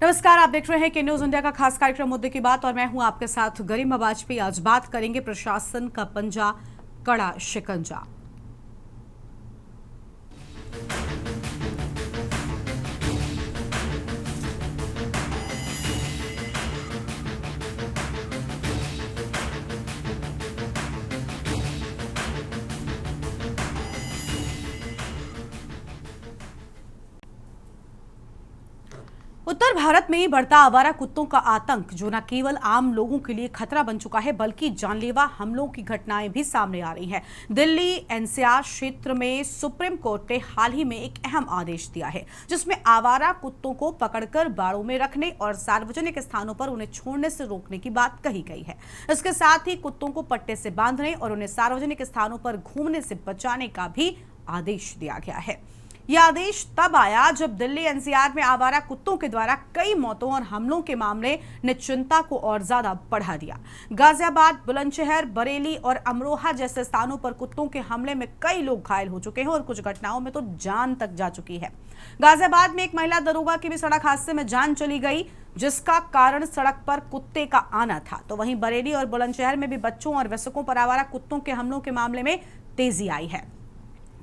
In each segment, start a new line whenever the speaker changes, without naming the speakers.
नमस्कार, आप देख रहे हैं के न्यूज इंडिया का खास कार्यक्रम मुद्दे की बात और मैं हूं आपके साथ गरिमा वाजपेयी। आज बात करेंगे प्रशासन का पंजा, कड़ा शिकंजा। उत्तर भारत में बढ़ता आवारा कुत्तों का आतंक जो न केवल आम लोगों के लिए खतरा बन चुका है बल्कि जानलेवा हमलों की घटनाएं भी सामने आ रही हैं। दिल्ली एनसीआर क्षेत्र में सुप्रीम कोर्ट ने हाल ही में एक अहम आदेश दिया है जिसमें आवारा कुत्तों को पकड़कर बाड़ों में रखने और सार्वजनिक स्थानों पर उन्हें छोड़ने से रोकने की बात कही गई है। इसके साथ ही कुत्तों को पट्टे से बांधने और उन्हें सार्वजनिक स्थानों पर घूमने से बचाने का भी आदेश दिया गया है। यह आदेश तब आया जब दिल्ली एनसीआर में आवारा कुत्तों के द्वारा कई मौतों और हमलों के मामले ने चिंता को और ज्यादा बढ़ा दिया। गाजियाबाद, बुलंदशहर, बरेली और अमरोहा जैसे स्थानों पर कुत्तों के हमले में कई लोग घायल हो चुके हैं और कुछ घटनाओं में तो जान तक जा चुकी है। गाजियाबाद में एक महिला दरोगा की भी सड़क हादसे में जान चली गई जिसका कारण सड़क पर कुत्ते का आना था। तो वहीं बरेली और बुलंदशहर में भी बच्चों और वयस्कों पर आवारा कुत्तों के हमलों के मामले में तेजी आई है।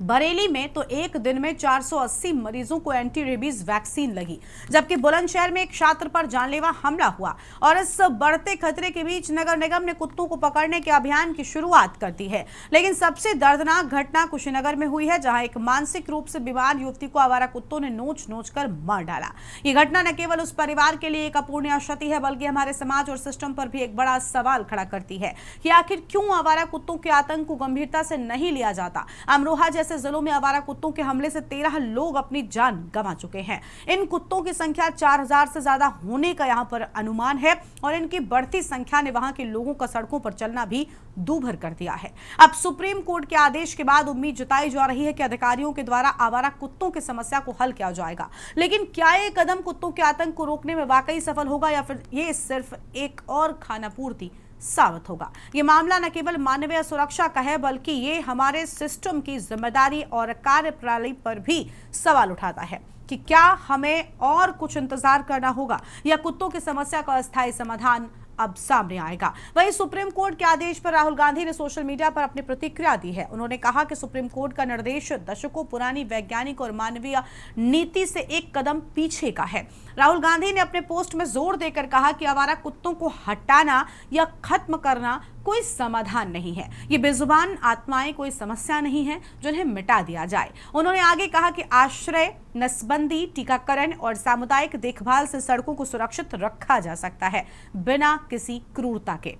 बरेली में तो एक दिन में 480 मरीजों को एंटी रेबीज वैक्सीन लगी, जबकि बुलंदशहर में एक छात्र पर जानलेवा हमला हुआ। और इस बढ़ते खतरे के बीच नगर निगम ने कुत्तों को पकड़ने के अभियान की शुरुआत कर दी है। लेकिन सबसे दर्दनाक घटना कुशीनगर में हुई है, जहां एक मानसिक रूप से बीमार युवती को आवारा कुत्तों ने नोच नोच कर मार डाला। ये घटना न केवल उस परिवार के लिए एक अपूर्णीय क्षति है बल्कि हमारे समाज और सिस्टम पर भी एक बड़ा सवाल खड़ा करती है कि आखिर क्यों आवारा कुत्तों के आतंक को गंभीरता से नहीं लिया जाता। अमरोहा जैसे जिलों में आवारा कुत्तों के हमले से 13 लोग अपनी जान गंवा चुके हैं। इन कुत्तों की संख्या 4000 से ज्यादा होने का यहां पर अनुमान है और इनकी बढ़ती संख्या ने वहां के लोगों का सड़कों पर चलना भी दूभर कर दिया है। अब सुप्रीम कोर्ट के आदेश के बाद उम्मीद जताई जा रही है कि अधिकारियों के द्वारा आवारा कुत्तों की समस्या को हल किया जाएगा। लेकिन क्या ये कदम कुत्तों के आतंक को रोकने में वाकई सफल होगा या फिर ये सिर्फ एक और खानापूर्ति साबित होगा। ये मामला न केवल मानवीय सुरक्षा का है बल्कि ये हमारे सिस्टम की जिम्मेदारी और कार्यप्रणाली पर भी सवाल उठाता है कि क्या हमें और कुछ इंतजार करना होगा या कुत्तों की समस्या का अस्थायी समाधान अब सामने आएगा। वहीं सुप्रीम कोर्ट के आदेश पर राहुल गांधी ने सोशल मीडिया पर अपनी प्रतिक्रिया दी है। उन्होंने कहा कि सुप्रीम कोर्ट का निर्देश दशकों पुरानी वैज्ञानिक और मानवीय नीति से एक कदम पीछे का है। राहुल गांधी ने अपने पोस्ट में जोर देकर कहा कि आवारा कुत्तों को हटाना या खत्म करना कोई समाधान नहीं है। ये बेजुबान आत्माएं कोई समस्या नहीं है जिन्हें मिटा दिया जाए। उन्होंने आगे कहा कि आश्रय, नसबंदी, टीकाकरण और सामुदायिक देखभाल से सड़कों को सुरक्षित रखा जा सकता है बिना किसी क्रूरता के।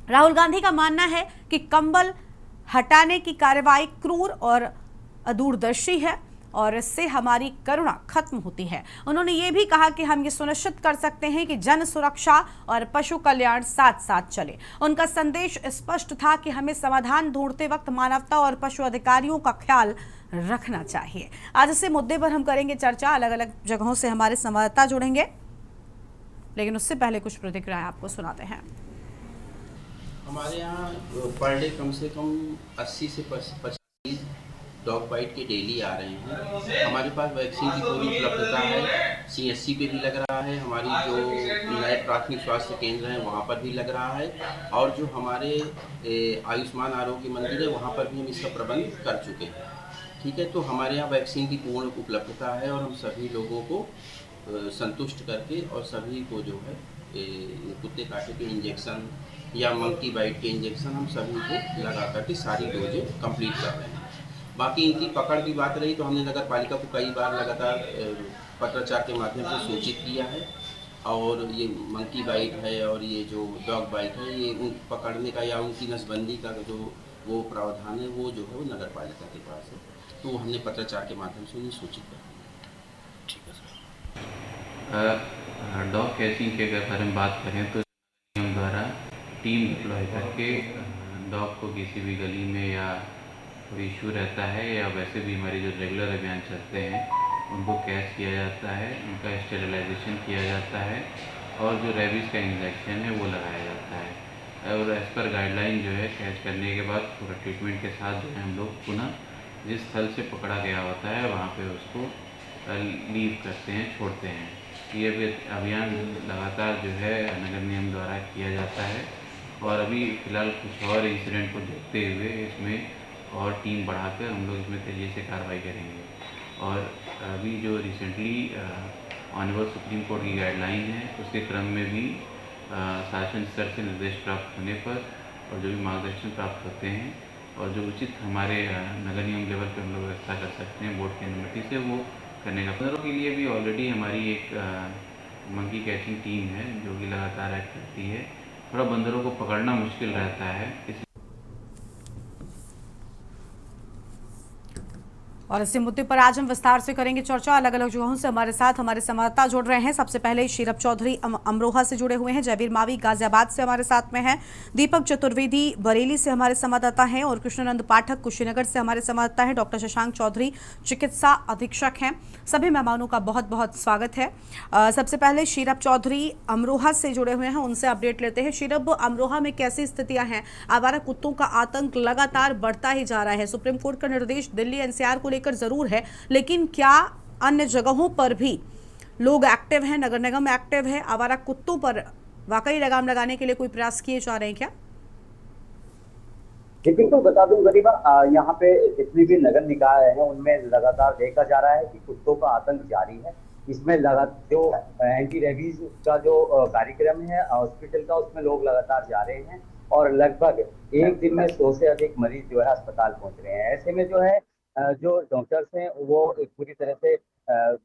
राहुल गांधी का मानना है कि कंबल हटाने की कार्रवाई क्रूर और अदूरदर्शी है और इससे हमारी करुणा खत्म होती है। उन्होंने ये भी कहा कि हम ये सुनिश्चित कर सकते हैं कि जन सुरक्षा और पशु कल्याण साथ साथ चले। उनका संदेश स्पष्ट था कि हमें समाधान ढूंढते वक्त मानवता और पशु अधिकारियों का ख्याल रखना चाहिए। आज इसी मुद्दे पर हम करेंगे चर्चा। अलग अलग जगहों से हमारे संवाददाता जुड़ेंगे, लेकिन उससे पहले कुछ प्रतिक्रियाएं आपको सुनाते हैं।
हमारे यहाँ पर डे कम से कम 80 से 85 डॉग बाइट के डेली आ रहे हैं। हमारे पास वैक्सीन की पूरी उपलब्धता है। सीएससी पे भी लग रहा है, हमारी जो नए प्राथमिक स्वास्थ्य केंद्र हैं वहाँ पर भी लग रहा है और जो हमारे आयुष्मान आरोग्य मंदिर है वहाँ पर भी हम इसका प्रबंध कर चुके हैं। ठीक है, तो हमारे यहाँ वैक्सीन की पूर्ण उपलब्धता है और हम सभी लोगों को संतुष्ट करके और सभी को जो है कुत्ते काटे के इंजेक्शन या मंकी बाइट के इंजेक्शन हम सभी को लगा करके सारी डोजें कंप्लीट कर रहे हैं। बाकी इनकी पकड़ की बात रही तो हमने नगर पालिका को कई बार लगातार पत्राचार के माध्यम से सूचित किया है और ये मंकी बाइट है और ये जो डॉग बाइट है ये उन पकड़ने का या उनकी नसबंदी का जो वो प्रावधान है वो जो है वो नगर पालिका के पास है, तो हमने पत्राचार के माध्यम से उन्हें सूचित कर दिया। ठीक है
सर। डॉग कैचिंग के अगर हम बात करें तो निगम द्वारा टीम डिप्लॉय करके डॉग को किसी भी गली में या कोई इशू रहता है या वैसे भी हमारे जो रेगुलर अभियान चलते हैं उनको कैच किया जाता है, उनका स्टेरिलाइजेशन किया जाता है और जो रेबीज़ का इंजेक्शन है वो लगाया जाता है। और एज़ पर गाइडलाइन जो है कैच करने के बाद पूरा ट्रीटमेंट के साथ जो है हम लोग पुनः जिस स्थल से पकड़ा गया होता है वहाँ पे उसको लीव करते हैं, छोड़ते हैं। ये भी अभियान लगातार जो है नगर निगम द्वारा किया जाता है और अभी फ़िलहाल कुछ और इंसिडेंट को देखते हुए इसमें और टीम बढ़ाकर हम लोग इसमें तेज़ी से कार्रवाई करेंगे। और अभी जो रिसेंटली ऑनरेबल सुप्रीम कोर्ट की गाइडलाइन है उसके क्रम में भी शासन स्तर से निर्देश प्राप्त होने पर और जो भी मार्गदर्शन प्राप्त होते हैं और जो उचित हमारे नगर निगम लेवल पर हम लोग व्यवस्था कर सकते हैं बोर्ड की अनुमति से, वो करने का। बंदरों के लिए भी ऑलरेडी हमारी एक मंकी कैचिंग टीम है जो कि लगातार एक्ट करती है। थोड़ा बंदरों को पकड़ना मुश्किल रहता है
और इसी मुद्दे पर आज हम विस्तार से करेंगे चर्चा। अलग अलग जगहों से हमारे साथ हमारे संवाददाता जुड़ रहे हैं। सबसे पहले शीरप चौधरी अमरोहा से जुड़े हुए हैं, जयवीर मावी गाजियाबाद से हमारे साथ में हैं, दीपक चतुर्वेदी बरेली से हमारे संवाददाता हैं और कृष्णानंद पाठक कुशीनगर से हमारे संवाददाता हैं। डॉक्टर शशांक चौधरी चिकित्सा अधीक्षक हैं। सभी मेहमानों का बहुत बहुत स्वागत है। सबसे पहले शीरप चौधरी अमरोहा से जुड़े हुए हैं, उनसे अपडेट लेते हैं। शीरप, अमरोहा में कैसी स्थितियां हैं? आवारा कुत्तों का आतंक लगातार बढ़ता ही जा रहा है। सुप्रीम कोर्ट का निर्देश दिल्ली एनसीआर को लेकर जरूर है, लेकिन क्या अन्य जगहों पर भी लोग एक्टिव हैं, नगर निगम एक्टिव है? आवारा कुत्तों पर वाकई लगाम लगाने के लिए कोई प्रयास किए जा रहे हैं क्या?
बिल्कुल बता दूं गरीबा, यहाँ पे जितनी भी नगर निकाय हैं उनमें लगातार देखा जा रहा है कि कुत्तों का आतंक जारी है। इसमें जो एंटी रेबीज का जो कार्यक्रम है हॉस्पिटल का, उसमें लोग लगातार जा रहे हैं और लगभग एक दिन में 100 से अधिक मरीज जो है अस्पताल पहुंच रहे हैं। ऐसे में जो है जो डॉक्टर्स हैं वो पूरी तरह से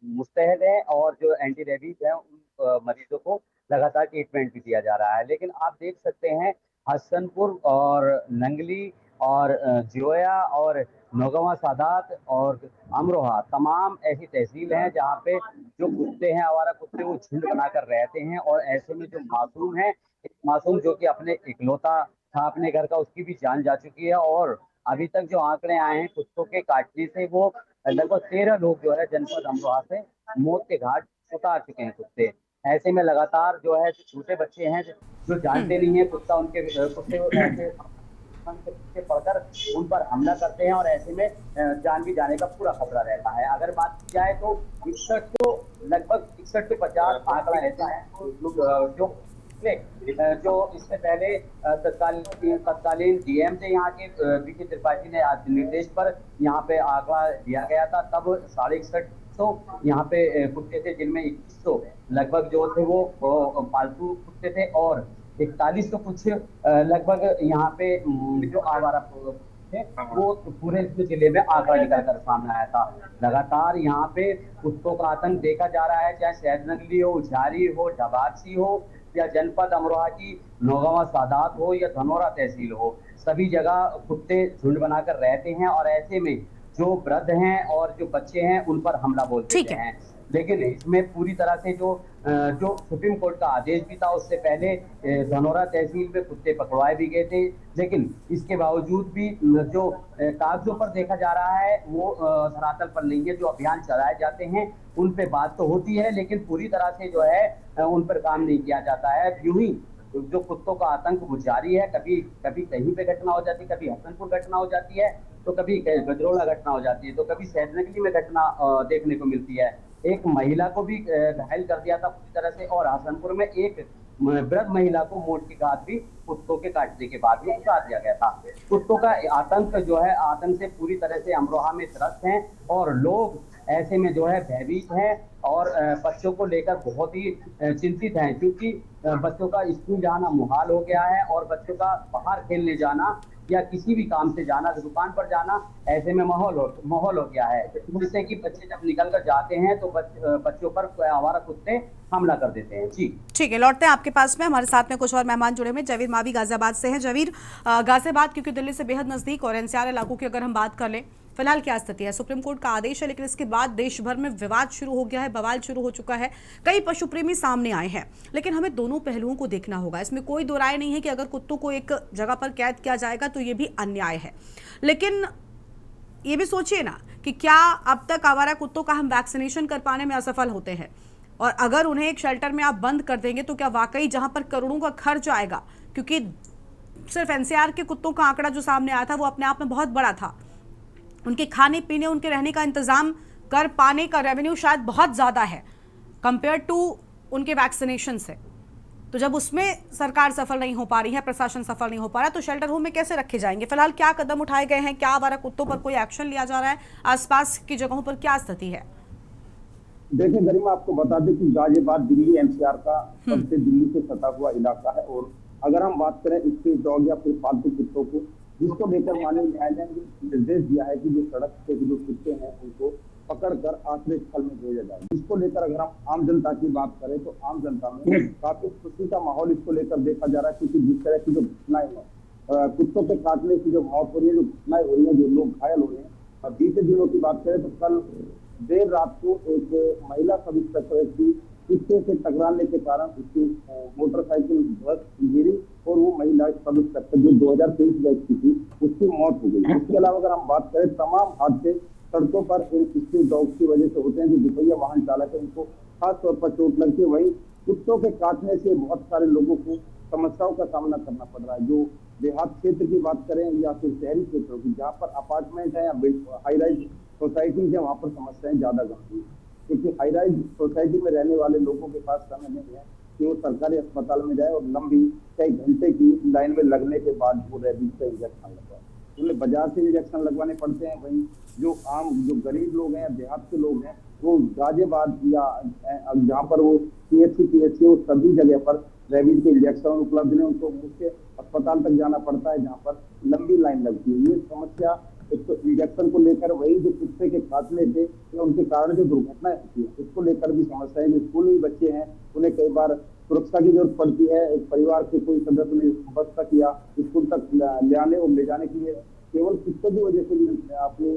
मुस्तैद हैं और जो एंटी रेबीज हैं उन मरीजों को लगातार ट्रीटमेंट भी दिया जा रहा है। लेकिन आप देख सकते हैं हसनपुर और नंगली और जियोया और नौगवा सादात और अमरोहा तमाम ऐसी तहसील हैं जहाँ पे जो कुत्ते हैं, आवारा कुत्ते, वो झुंड बनाकर रहते हैं। और ऐसे में जो मासूम है, एक मासूम जो कि अपने इकलौता था अपने घर का, उसकी भी जान जा चुकी है। और अभी तक जो आंकड़े आए हैं कुत्तों के काटने से, वो लगभग 13 लोग जो है जनपद अमरोहा से मौत के घाट उतार चुके हैं कुत्ते। ऐसे में लगातार जो है जो छोटे बच्चे हैं जो जानते नहीं है कुत्ता, उनके कुत्ते ऐसे पीछे पड़कर उन पर हमला करते हैं और ऐसे में जान भी जाने का पूरा खतरा रहता है। अगर बात की जाए तो लगभग 61 से 50 आंकड़ा ऐसा है जो इससे पहले तत्कालीन डीएम थे यहाँ के बीके त्रिपाठी ने निर्देश पर यहाँ पे आंकड़ा दिया गया था। तब 6150 यहाँ पे कुत्ते थे, जिनमें 2100 लगभग जो थे वो पालतू कुत्ते थे और 4100 कुछ लगभग यहाँ पे जो आवारा थे वो पूरे जिले में आंकड़ा निकल कर सामने आया था। लगातार यहाँ पे कुत्तों का आतंक देखा जा रहा है, चाहे सैदनगली हो, झारी हो, डबारसी हो या जनपद अमरोहा की नौगवा सादात हो या धनौरा तहसील हो, सभी जगह कुत्ते झुंड बनाकर रहते हैं और ऐसे में जो वृद्ध हैं और जो बच्चे हैं उन पर हमला बोल देते हैं। लेकिन इसमें पूरी तरह से जो सुप्रीम कोर्ट का आदेश भी था, उससे पहले धनौरा तहसील में कुत्ते पकड़वाए भी गए थे। लेकिन इसके बावजूद भी जो कागजों पर देखा जा रहा है वो धरातल पर नहीं है। जो अभियान चलाए जाते हैं उन पे बात तो होती है, लेकिन पूरी तरह से जो है उन पर काम नहीं किया जाता है। यूं ही जो कुत्तों का आतंक वो जारी है। कभी कभी कहीं पे घटना हो जाती है, कभी हसनपुर घटना हो जाती है, तो कभी गजरोला घटना हो जाती है, तो कभी सैदनगली में घटना देखने को मिलती है। एक महिला को भी घायल कर दिया था पूरी तरह से और हसनपुर में एक वृद्ध महिला को मोट की घात भी कुत्तों के काटने के बाद भी उतार दिया गया था। कुत्तों का आतंक जो है, आतंक से पूरी तरह से अमरोहा में त्रस्त हैं और लोग ऐसे में जो है भयभीत हैं और बच्चों को लेकर बहुत ही चिंतित हैं, क्योंकि बच्चों का स्कूल जाना मुहाल हो गया है और बच्चों का बाहर खेलने जाना या किसी भी काम से जाना, दुकान पर जाना, ऐसे में माहौल हो गया है, जिससे कि बच्चे जब निकल कर जाते हैं तो बच्चों पर आवारा कुत्ते हमला कर देते हैं। जी
ठीक है, लौटते हैं आपके पास में। हमारे साथ में कुछ और मेहमान जुड़े हुए। जयवीर मावी गाजियाबाद से हैं। जयवीर, गाजियाबाद क्योंकि दिल्ली से बेहद नजदीक और एनसीआर इलाकों की अगर हम बात कर लें, फिलहाल क्या स्थिति है? सुप्रीम कोर्ट का आदेश है, लेकिन इसके बाद देश भर में विवाद शुरू हो गया है, बवाल शुरू हो चुका है। कई पशु प्रेमी सामने आए हैं, लेकिन हमें दोनों पहलुओं को देखना होगा। इसमें कोई दो राय नहीं है कि अगर कुत्तों को एक जगह पर कैद किया जाएगा तो ये भी अन्याय है, लेकिन ये भी सोचिए ना कि क्या अब तक आवारा कुत्तों का हम वैक्सीनेशन कर पाने में असफल होते हैं, और अगर उन्हें एक शेल्टर में आप बंद कर देंगे तो क्या वाकई जहां पर करोड़ों का खर्च आएगा, क्योंकि सिर्फ एनसीआर के कुत्तों का आंकड़ा जो सामने आया था वो अपने आप में बहुत बड़ा था, उनके खाने पीने, उनके रहने का इंतजाम कर पाने का रेवेन्यू शायद बहुत ज्यादा है, कंपेयर टू उनके वैक्सीनेशन से। तो जब उसमें सरकार सफल नहीं हो पा रही है, प्रशासन सफल नहीं हो पा रहा, तो शेल्टर होम में कैसे रखे जाएंगे? फिलहाल क्या कदम उठाए गए हैं? क्या आवारा कुत्तों पर कोई एक्शन लिया जा रहा है? आसपास की जगहों पर क्या स्थिति है?
देखिए गरिमा, आपको बता दें कि गाजियाबाद दिल्ली एनसीआर का सबसे दिल्ली से सटा हुआ इलाका है। और अगर हम बात करें स्ट्रीट डॉग या फिर पालतू कुत्तों को, जिसको लेकर माननीय न्यायालय ने निर्देश दिया है कि जो सड़क पे जो कुत्ते हैं उनको पकड़कर आश्रय स्थल में भेजा जाए। इसको लेकर अगर हम आम जनता की बात करें तो आम जनता में काफी खुशी का माहौल इसको लेकर देखा जा रहा है, क्योंकि जिस तरह की जो घटनाएं हैं, कुत्तों के काटने की जो मौत हो रही है, जो घटनाएं हो रही है, जो लोग घायल हो रहे हैं। और बीते दिनों की बात करें तो कल देर रात को एक महिला सब इंस्पेक्टर की कुत्ते से टकराने के कारण उसकी मोटरसाइकिल ध्वस्त गिरी और वो महिला सब इंस्पेक्टर जो 2023 बैच की थी उसकी मौत हो गई। इसके अलावा अगर हम बात करें, तमाम हादसे सड़कों पर इन स्ट्रीट डॉग्स की वजह से होते हैं। जो दुपहिया वाहन चालक है उनको खास तौर पर चोट लगती है। वहीं कुत्तों के काटने से बहुत सारे लोगों को समस्याओं का सामना करना पड़ रहा है। जो देहात क्षेत्र की बात करें या फिर शहरी क्षेत्रों की, जहाँ पर अपार्टमेंट है या हाई राइज सोसाइटी है, वहाँ पर समस्याएं ज्यादा गंभीर है, क्योंकि हाई राइज सोसाइटी में रहने वाले लोगों के पास समय नहीं है कि वो सरकारी अस्पताल में जाए और लंबी कई घंटे की लाइन में लगने के बाद वो रेबीज का इंजेक्शन लगवाए। उन्हें बाजार से इंजेक्शन लगवाने पड़ते हैं। वहीं जो गरीब लोग हैं, देहात के लोग हैं, वो गाजियाबाद या जहाँ पर वो पीएचसी वो सभी जगह पर रेबीज के इंजेक्शन उपलब्ध नहीं, उनको मुख्य अस्पताल तक जाना पड़ता है, जहाँ पर लंबी लाइन लगती है। ये समस्या एक तो इंजेक्शन को लेकर, वही जो कुत्ते के काटने से या उनके कारण जो दुर्घटनाएं होती है उसको लेकर भी समस्या है। जो स्कूली बच्चे हैं उन्हें कई बार सुरक्षा की जरूरत पड़ती है। एक परिवार के कोई सदस्य ने बस तक या स्कूल तक ले आने और ले जाने के लिए केवल कुत्ते की वजह से भी अपनी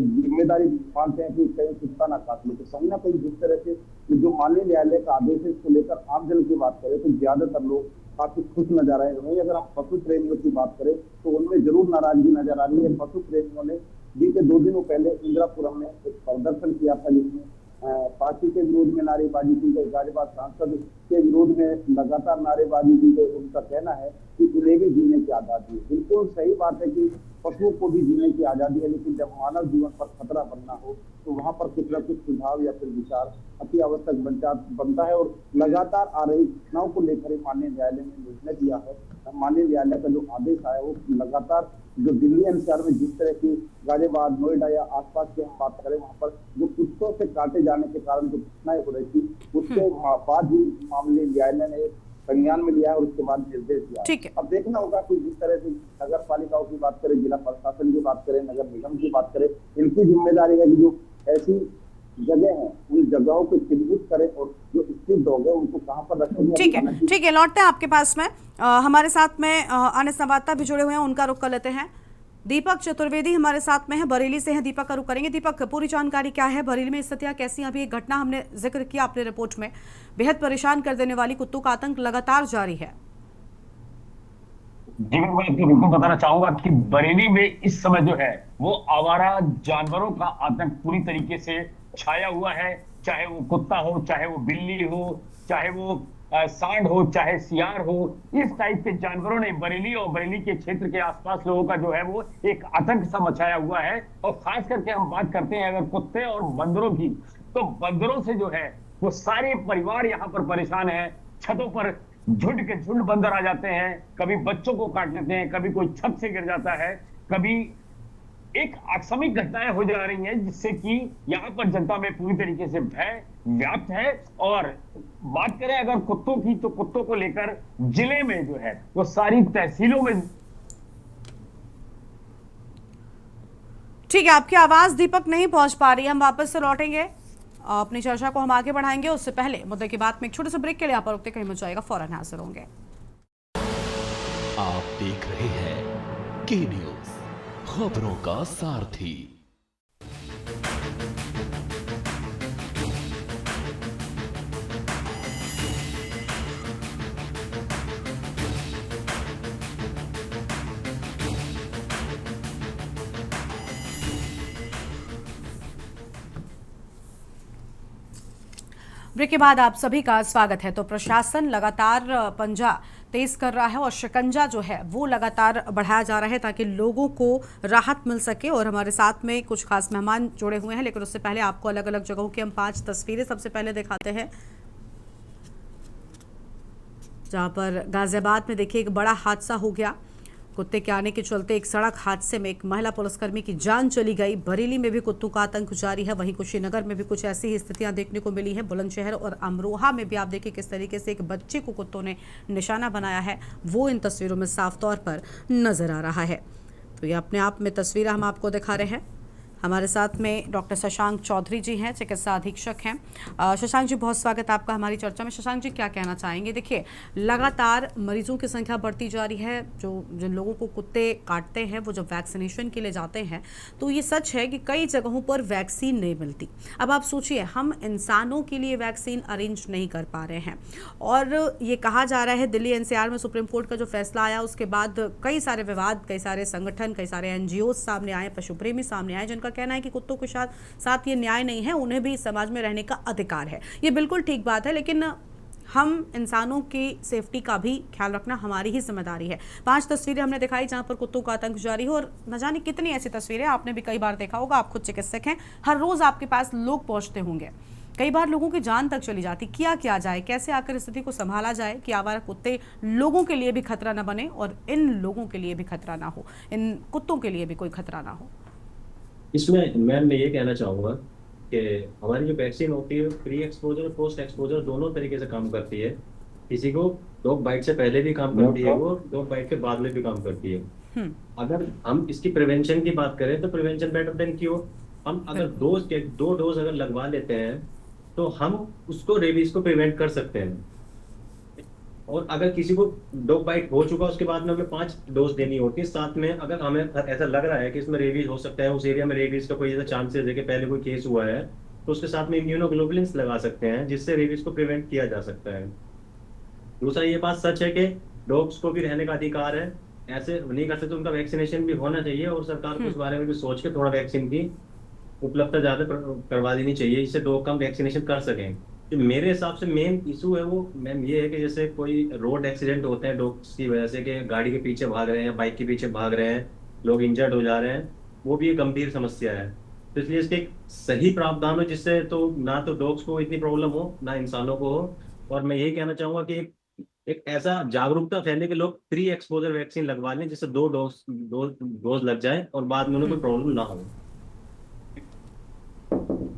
जिम्मेदारी मानते हैं कि कहीं कुत्ता ना काट लो। तो कहीं ना कहीं जिस तरह से जो माननीय न्यायालय का आदेश है इसको लेकर आम जन की बात करें तो ज्यादातर लोग काफी खुश नजर आए। वहीं अगर हम पशु प्रेमियों की बात करें तो उनमें जरूर नाराजगी नजर आ रही है। पशु प्रेमियों ने बीते 2 दिनों पहले इंदिरापुरम में एक प्रदर्शन किया था, जिसमें पार्टी के विरोध में नारेबाजी की गई, गाजियाबाद सांसद के विरोध में लगातार नारेबाजी की गई। उनका कहना है कि उन्हें भी जीने की आजादी है। बिल्कुल सही बात है कि पशुओं को भी जीने की आजादी है, लेकिन जब मानव जीवन पर खतरा बनना हो तो वहां पर कुछ न कुछ सुझाव या फिर विचार अति आवश्यक बनता है। और लगातार आ रही घटनाओं को लेकर माननीय न्यायालय ने निर्णय दिया है। माननीय न्यायालय का जो आदेश आया वो लगातार जो दिल्ली एनसीआर में जिस तरह की गाजियाबाद, नोएडा या आसपास की हम बात करें, वहां पर जो कुत्तों से काटे जाने के कारण जो घटनाएं हो रही थी उसके बाद ही मामले न्यायालय ने संज्ञान में लिया और उसके बाद निर्देश दिया। अब देखना होगा कि जिस तरह से नगर पालिकाओं की बात करें, जिला प्रशासन की बात करें, नगर निगम की बात करें, इनकी जिम्मेदारी है कि जो ऐसी जगह है उन जगहों को चिन्हित करें और जो स्ट्रीट डॉग है उनको कहां पर रखें।
ठीक है, लौटते हैं आपके पास में। हमारे साथ में अन्य संवाददाता भी जुड़े हुए हैं, उनका रुख कर लेते हैं। दीपक चतुर्वेदी हमारे साथ में है, बरेली से हैं। दीपक का रुख करेंगे। दीपक, पूरी जानकारी क्या है? बरेली में स्थितियां कैसी हैं? अभी एक घटना हमने जिक्र किया अपने रिपोर्ट में, बेहद परेशान कर देने वाली कुत्तों का आतंक लगातार जारी है।
जी मैं आपको बिल्कुल बताना चाहूंगा कि बरेली में इस समय जो है वो आवारा जानवरों का आतंक पूरी तरीके से छाया हुआ है। चाहे वो कुत्ता हो, चाहे वो बिल्ली हो, चाहे वो सांड हो, चाहे सियार हो, इस टाइप के जानवरों ने बरेली और बरेली के क्षेत्र के आसपास लोगों का जो है वो एक आतंक सा मचाया हुआ है। और खास करके हम बात करते हैं अगर कुत्ते और बंदरों की, तो बंदरों से जो है वो सारे परिवार यहाँ पर परेशान है। छतों पर झुंड के झुंड बंदर आ जाते हैं, कभी बच्चों को काट लेते हैं, कभी कोई छत से गिर जाता है, कभी एक आकस्मिक घटनाएं हो जा रही हैं, जिससे कि यहाँ पर जनता में पूरी तरीके से भय व्याप्त है। और बात करें अगर कुत्तों की, तो कुत्तों को लेकर जिले में जो है वो सारी तहसीलों में।
ठीक है, आपकी आवाज दीपक नहीं पहुंच पा रही है, हम वापस से लौटेंगे, अपनी चर्चा को हम आगे बढ़ाएंगे। उससे पहले मुद्दे की बात में एक छोटे से ब्रेक के लिए यहाँ पर रुकते, कहीं मच जाएगा, फौरन हाजिर होंगे।
आप देख रहे हैं के न्यूज, खबरों का सारथी।
ब्रेक के बाद आप सभी का स्वागत है। तो प्रशासन लगातार पंजा तेज कर रहा है और शिकंजा जो है वो लगातार बढ़ाया जा रहा है ताकि लोगों को राहत मिल सके। और हमारे साथ में कुछ खास मेहमान जुड़े हुए हैं, लेकिन उससे पहले आपको अलग अलग जगहों की हम 5 तस्वीरें सबसे पहले दिखाते हैं, जहां पर गाजियाबाद में देखिए एक बड़ा हादसा हो गया। कुत्ते के आने के चलते एक सड़क हादसे में एक महिला पुलिसकर्मी की जान चली गई। बरेली में भी कुत्तों का आतंक जारी है, वहीं कुशीनगर में भी कुछ ऐसी ही स्थितियां देखने को मिली है। बुलंदशहर और अमरोहा में भी आप देखिए किस तरीके से एक बच्चे को कुत्तों ने निशाना बनाया है, वो इन तस्वीरों में साफ तौर पर नजर आ रहा है। तो ये अपने आप में तस्वीरें हम आपको दिखा रहे हैं। हमारे साथ में डॉक्टर शशांक चौधरी जी हैं, चिकित्सा अधीक्षक हैं। शशांक जी, बहुत स्वागत आपका हमारी चर्चा में। शशांक जी, क्या कहना चाहेंगे? देखिए, लगातार मरीजों की संख्या बढ़ती जा रही है। जिन लोगों को कुत्ते काटते हैं वो जब वैक्सीनेशन के लिए जाते हैं तो ये सच है कि कई जगहों पर वैक्सीन नहीं मिलती। अब आप सोचिए, हम इंसानों के लिए वैक्सीन अरेंज नहीं कर पा रहे हैं और ये कहा जा रहा है दिल्ली एनसीआर में सुप्रीम कोर्ट का जो फैसला आया उसके बाद कई सारे विवाद, कई सारे संगठन, कई सारे एनजीओ सामने आए, पशु प्रेमी सामने आए, जिनका कहना है कि कुत्तों के साथ ये न्याय नहीं है, उन्हें भी समाज में रहने का अधिकार है। ये बिल्कुल ठीक बात है, लेकिन हम इंसानों की सेफ्टी का भी ख्याल रखना हमारी ही जिम्मेदारी है। 5 तस्वीरें हमने दिखाई जहां पर कुत्तों का आतंक जारी हो, और न जाने कितनी ऐसी तस्वीरें आपने भी कई बार देखा होगा। आप खुद चिकित्सक हैं, हर रोज आपके पास लोग पहुंचते होंगे, कई बार लोगों की जान तक चली जाती। किया जाए, कैसे आकर स्थिति को संभाला जाए कि आवारा कुत्ते लोगों के लिए भी खतरा न बने और इन लोगों के लिए भी खतरा ना हो, इन कुत्तों के लिए भी कोई खतरा ना हो।
इसमें मैम मैं ये कहना चाहूँगा कि हमारी जो वैक्सीन होती है प्री एक्सपोजर और पोस्ट एक्सपोजर दोनों तरीके से काम करती है। किसी को डॉग बाइट से पहले भी काम करती है, वो डॉग बाइट के बाद में भी काम करती है। अगर हम इसकी प्रिवेंशन की बात करें तो प्रिवेंशन बेटर देन क्योर। हम अगर 2 डोज अगर लगवा लेते हैं तो हम उसको रेबीज को प्रिवेंट कर सकते हैं। और अगर किसी को डॉग बाइट हो चुका उसके बाद में हमें 5 डोज देनी होती है। साथ में अगर हमें ऐसा लग रहा है कि इसमें रेबीज हो सकता है, उस एरिया में रेबीज का कोई ऐसा चांसेस है कि पहले कोई केस हुआ है, तो उसके साथ में इम्यूनोग्लोबुलिन्स लगा सकते हैं, जिससे रेबीज को प्रिवेंट किया जा सकता है। दूसरा ये बात सच है कि डॉग्स को भी रहने का अधिकार है, ऐसे नहीं कर सकते, उनका वैक्सीनेशन भी होना चाहिए और सरकार को इस बारे में भी सोच के थोड़ा वैक्सीन की उपलब्धता ज्यादा करवा देनी चाहिए, जिससे डॉग का हम वैक्सीनेशन कर सकें। तो मेरे हिसाब से मेन इशू है वो मैम ये है कि जैसे कोई रोड एक्सीडेंट होते हैं डॉग्स की वजह से, कि गाड़ी के पीछे भाग रहे हैं, बाइक के पीछे भाग रहे हैं, लोग इंजर्ड हो जा रहे हैं, वो भी एक गंभीर समस्या है। तो इसलिए इसके एक सही प्रावधान हो जिससे तो ना तो डॉग्स को इतनी प्रॉब्लम हो ना इंसानों को हो। और मैं यही कहना चाहूंगा कि एक ऐसा जागरूकता फैले कि लोग प्री एक्सपोजर वैक्सीन लगवा लें, जिससे 2 डोज लग जाए और बाद में उन्हें कोई प्रॉब्लम ना हो।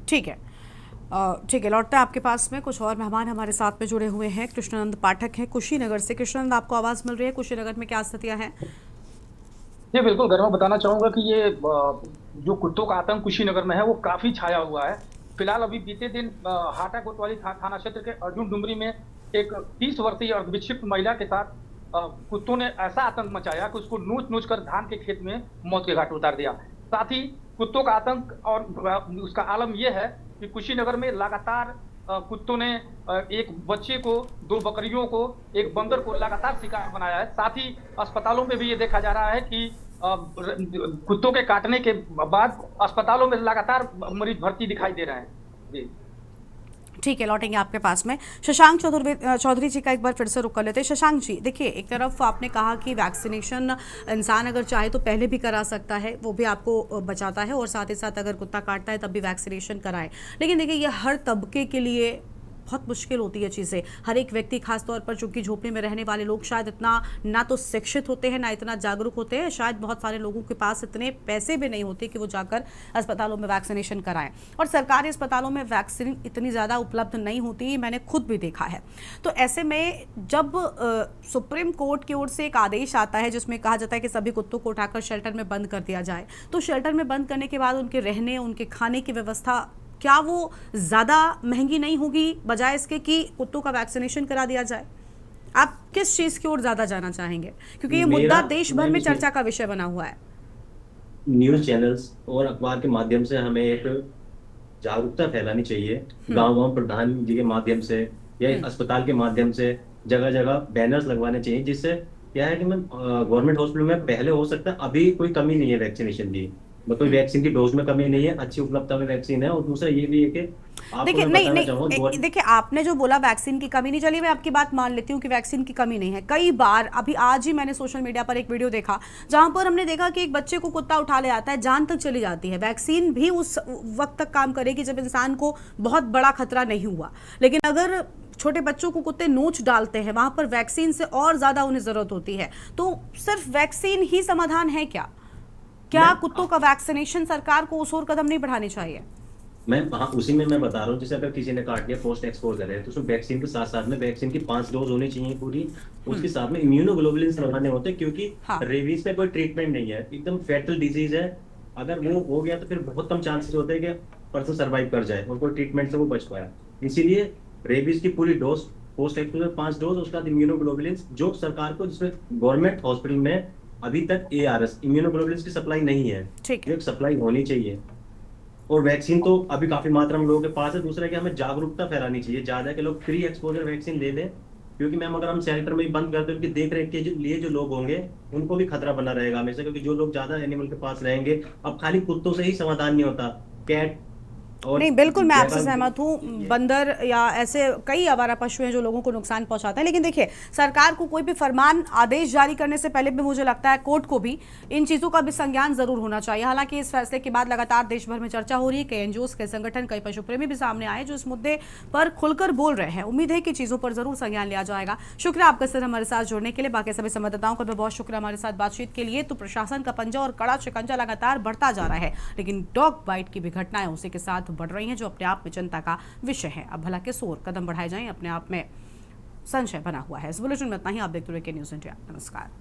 ठीक है, लौटते हैं आपके पास में। कुछ और मेहमान हमारे साथ में जुड़े हुए हैं। कृष्णानंद पाठक हैं कुशीनगर से। कृष्णानंद, आपको आवाज मिल रही है? कुशीनगर में क्या स्थितियां हैं?
जी बिल्कुल, गर्मा बताना चाहूंगा कि ये जो कुत्तों का आतंक कुशीनगर में है वो काफी छाया हुआ है। फिलहाल अभी बीते दिन हाटा कोतवाली थाना क्षेत्र के अर्जुन डुमरी में एक 30 वर्षीय अर्धविक्षिप्त महिला के साथ कुत्तों ने ऐसा आतंक मचाया कि उसको नोच कर धान के खेत में मौत के घाट उतार दिया। साथ ही कुत्तों का आतंक और उसका आलम यह है कि कुशीनगर में लगातार कुत्तों ने एक बच्चे को, 2 बकरियों को, एक बंदर को लगातार शिकार बनाया है। साथ ही अस्पतालों में भी ये देखा जा रहा है कि कुत्तों के काटने के बाद अस्पतालों में लगातार मरीज भर्ती दिखाई दे रहे हैं। जी
ठीक है, लौटेंगे आपके पास में। शशांक चौधरी जी का एक बार फिर से रुक कर लेते हैं। शशांक जी, देखिए, एक तरफ आपने कहा कि वैक्सीनेशन इंसान अगर चाहे तो पहले भी करा सकता है, वो भी आपको बचाता है, और साथ ही साथ अगर कुत्ता काटता है तब भी वैक्सीनेशन कराए। लेकिन देखिए, ये हर तबके के लिए बहुत मुश्किल होती है चीज़ें। हर एक व्यक्ति, खासतौर पर चूंकि झोपड़ी में रहने वाले लोग शायद इतना ना तो शिक्षित होते हैं, ना इतना जागरूक होते हैं, शायद बहुत सारे लोगों के पास इतने पैसे भी नहीं होते कि वो जाकर अस्पतालों में वैक्सीनेशन कराएं, और सरकारी अस्पतालों में वैक्सीन इतनी ज़्यादा उपलब्ध नहीं होती, मैंने खुद भी देखा है। तो ऐसे में जब सुप्रीम कोर्ट की ओर से एक आदेश आता है जिसमें कहा जाता है कि सभी कुत्तों को उठाकर शेल्टर में बंद कर दिया जाए, तो शेल्टर में बंद करने के बाद उनके रहने, उनके खाने की व्यवस्था, क्या वो ज़्यादा महंगी नहीं होगी बजाय इसके कि कुत्तों का वैक्सीनेशन करा दिया जाए? आप किस चीज़ की ओर ज़्यादा जाना चाहेंगे, क्योंकि ये मुद्दा देश भर में चर्चा का विषय बना हुआ है।
न्यूज़ चैनल्स और अखबार के माध्यम से हमें एक जागरूकता फैलानी चाहिए, गांव-गांव प्रधान जी के माध्यम से या अस्पताल के माध्यम से जगह जगह बैनर्स लगवाने चाहिए, जिससे क्या है कि गवर्नमेंट हॉस्पिटल में पहले हो सकता है, अभी कोई कमी नहीं है वैक्सीनेशन की, कोई वैक्सीन की डोज में कमी नहीं है, अच्छी उपलब्धता में वैक्सीन है। और दूसरा ये भी है कि आपको
देखिए
मैं
नहीं
बताना
नहीं
चाहूंगा,
देखिए आपने जो बोला वैक्सीन की कमी नहीं, चलिए मैं आपकी बात मान लेती हूँ कि वैक्सीन की कमी नहीं है। कई बार अभी आज ही मैंने सोशल मीडिया पर एक वीडियो देखा जहां पर हमने देखा कि एक बच्चे को कुत्ता उठा ले आता है, जान तक चली जाती है। वैक्सीन भी उस वक्त तक काम करेगी जब इंसान को बहुत बड़ा खतरा नहीं हुआ, लेकिन अगर छोटे बच्चों को कुत्ते नोच डालते हैं वहां पर वैक्सीन से और ज्यादा उन्हें जरूरत होती है। तो सिर्फ वैक्सीन ही समाधान है क्या? क्या कुत्तों का वैक्सीनेशन सरकार को उस ओर कदम नहीं बढ़ाने चाहिए?
मैं हाँ उसी में मैं बता रहा हूँ, जैसे अगर किसी ने काट लिया पोस्ट एक्सपोजर है तो उसमें वैक्सीन के साथ साथ में वैक्सीन की 5 डोज होनी चाहिए पूरी। उसके साथ में इम्यूनोग्लोबुलिन लगाने होते हैं, क्योंकि
हाँ।
रेबीज पे कोई ट्रीटमेंट नहीं है, एकदम फैटल डिजीज है। अगर वो हो गया तो फिर बहुत कम चांसेस होते हैं कि पर्सन सर्वाइव कर जाए और कोई ट्रीटमेंट से वो बच पाया। इसीलिए रेबीज की पूरी डोज, पोस्ट एक्सपोजर 5 डोज, उसके बाद इम्यूनोग्लोबुलिन जो सरकार को, जिसमें गवर्नमेंट हॉस्पिटल में अभी तक ARS इम्यूनोग्लोबुलिन की सप्लाई नहीं है,
ठीक है।
एक सप्लाई होनी चाहिए। और वैक्सीन तो अभी काफी मात्रा में लोगों के पास है। दूसरा कि हमें जागरूकता फैलानी चाहिए ज्यादा, के लोग प्री एक्सपोजर वैक्सीन ले लें, क्योंकि मैम अगर हम शेल्टर में ही बंद कर दें, उनकी देख रेख के लिए जो लोग होंगे उनको भी खतरा बना रहेगा हमेशा, क्योंकि जो लोग ज्यादा एनिमल के पास रहेंगे, अब खाली कुत्तों से ही समाधान नहीं होता, कैट और
नहीं बिल्कुल मैं आपसे
जैसा-
सहमत हूँ। बंदर या ऐसे कई आवारा पशु हैं जो लोगों को नुकसान पहुंचाते हैं, लेकिन देखिए सरकार को कोई भी फरमान आदेश जारी करने से पहले भी मुझे लगता है कोर्ट को भी इन चीज़ों का भी संज्ञान जरूर होना चाहिए। हालांकि इस फैसले के बाद लगातार देश भर में चर्चा हो रही है। कई NGOs, कई संगठन, कई पशु प्रेमी भी सामने आए जो इस मुद्दे पर खुलकर बोल रहे हैं। उम्मीद है कि चीज़ों पर जरूर संज्ञान लिया जाएगा। शुक्रिया आपका सर हमारे साथ जुड़ने के लिए। बाकी सभी संवाददाताओं का भी बहुत शुक्रिया हमारे साथ बातचीत के लिए। तो प्रशासन का पंजा और कड़ा शिकंजा लगातार बढ़ता जा रहा है, लेकिन डॉग बाइट की भी घटनाएं उसी के साथ बढ़ रही हैं, जो अपने आप में जनता का विषय है। अब भला किस ओर कदम बढ़ाए जाएं, अपने आप में संशय बना हुआ है। इस बुलेटिन में इतना ही। आप देखते रहिए के न्यूज़ इंडिया। नमस्कार।